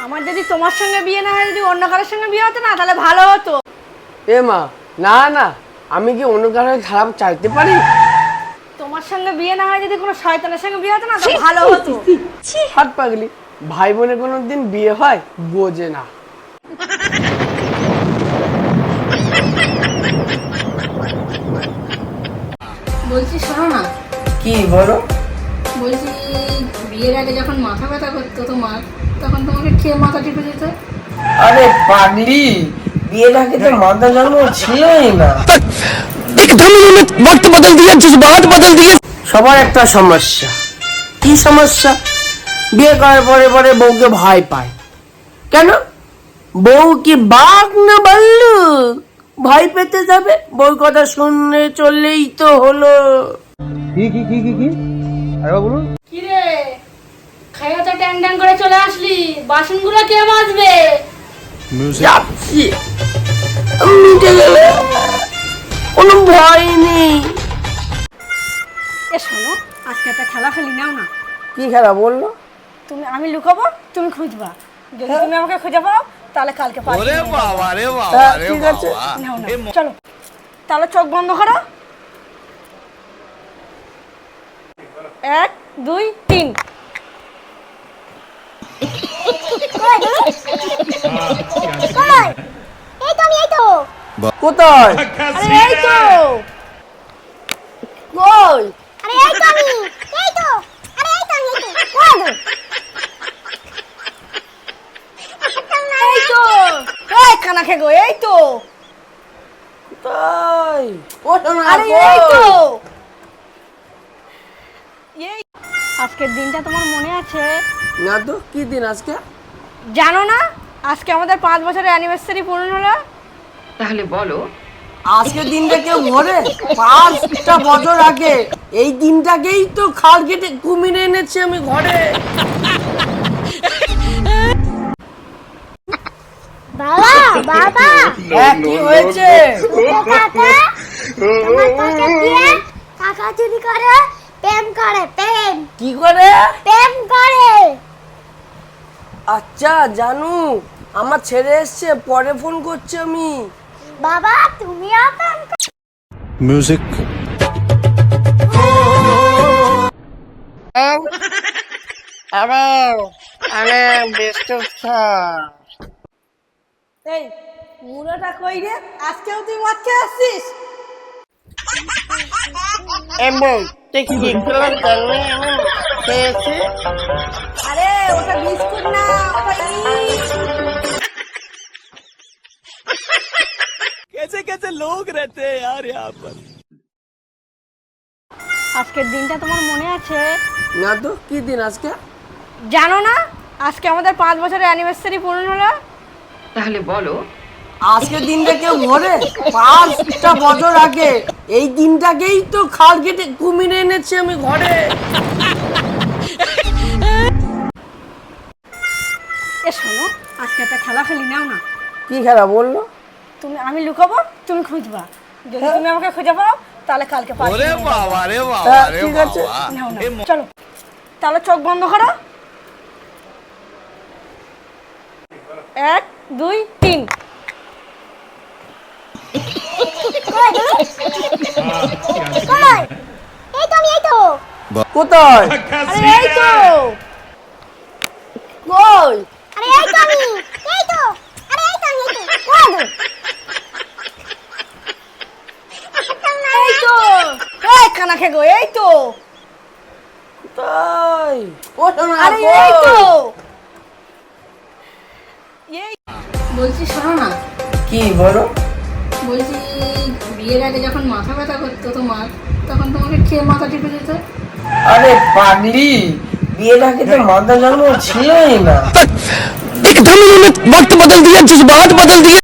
আমার যদি তোমার সঙ্গে বিয়ে না হয়, যদি অন্য কারোর সঙ্গে বিয়ে হতো না তাহলে ভালো হতো। এ মা, না না, আমি কি অন্য কারোর খারাপ চাইতে পারি? তোমার সঙ্গে বিয়ে না হয় যদি কোনো শয়তানের সঙ্গে বিয়ে হতো না তো ভালো হতো। হাত পাগলি, ভাই বোনের কোনোদিন বিয়ে হয় বোঝে না। বলছি শোনো না, কি বলো? বলছি বিয়ের আগে যখন মাথা ব্যথা করতো তোমার, তখন তোমাকে কে মাথা টিপে দিত? আরে পাগলি, বিয়ের আগে তো মাথা জন্ম ছিলই না। সবার একটা সমস্যা। কি সমস্যা? বিয়ে করার পরে পরে বউকে ভয় পায়। কেন? বউ কি বাঘ না ভাল্লুক? ভয় পেতে যাবে? বউর কথা শুনলে চললেই তো হলো। কি রে, খাইয়া তো ট্যাং ট্যাং করে চলে আসলি, বাসনগুলো কে মাজবে? যাচ্ছি, মিটে গেলে কোনো ভয় নেই। এ শোনো, আজকে একটা খেলা খেলি, নাও না। কি খেলা বললো? আমি লুকাবো, তুমি খুঁজবা। যদি তুমি আমাকে খুঁজে পাও তাহলে কালকে পার্টি ওরে নিয়ে যাবো। বাবা রে বাবা তা রে ঠিক আছে। বাবা নাও না, চলো তাহলে চোখ বন্ধ করো। 1 2 3। কোথায়? আরে এই তো। কই? আরে এই তো আমি, এই তো, আরে এই তো আমি, এই তো, কই গো? এই তো। এই খানা খেগো, এই তো। কোথায়? ও শোনা, আরে কই? এই তো। এই আজকের দিনটা তোমার মনে আছে? না তো, কি দিন আজকে? জানো না, আজকে আমাদের 5 বছরের অ্যানিভার্সারি পূরণ হলো। তাহলে বলো, আজকের দিনটা কেউ ভরে? 5টা বছর আগে এই দিনটাকেই তো খাল কেটে কুমির এনেছি আমি ঘরে। বাবা, বাবা, হ্যাঁ, কি হয়েছে? কাকা, আমার কাকা দিয়ে টাকা চুরি করে, প্রেম করে, প্রেম, কি করে? প্রেম করে। আচ্ছা জানু, আমার ছেলে এসছে, পরে ফোন করছি আমি। বাবা তুমিও প্রেম করো। মিউজিক আরে আরে বেস্ট এই মুড়োটা কই রে? আজকেও তুই মদ খেয়ে আসছিস? এমন তুই কি করলাম জানলে আমি খেয়েছি? আরে ওটা বিস্কুট না, ওটা ইট। कैसे कैसे लोग रहते हैं यार यहाँ पर। আজকের দিনটা তোমার মনে আছে? না তো, কি দিন আজকে? জানো না, আজকে আমাদের 5 বছরের অ্যানিভার্সারি পূরণ হলো। তাহলে বলো, আজকের দিনটা কেউ ভরে? 5টা বছর আগে এই দিনটাকেই তো খাল কেটে কুমির এনেছি আমি ঘরে। এ শোনো, আজকে একটা খেলা খেলি, নাও না। কি খেলা বললো? আমি লুকাবো, তুমি খুঁজবা। যদি তুমি আমাকে খুঁজে পাও তাহলে কালকে পার্টি ওরে নিয়ে যাবো। বাবা রে বাবা হ্যাঁ, রে ঠিক আছে। বাবা নাও না, চলো তাহলে চোখ বন্ধ করো। 1 2 3। কই গো? কই? এই তো আমি, এই তো। কোথায়? আরে এই তো। কই? আরে এই তো আমি, এই তো, আরে এই তো আমি, এই তো, কই গো? এই তো। এই খানা খেগো, এই তো। কোথায়? ও শোনা, আরে কই? এই তো। এই বলছি শোনো না, কি বলো? বলছি বিয়ের আগে যখন মাথা ব্যথা করতো তোমার, তখন তোমাকে কে মাথা টিপে দিত? আরে পাগলি, বিয়ের আগে তো মাথা জন্ম ছিলই না। एकदम इन्होंने वक्त बदल दिया, जज्बात बदल दिए।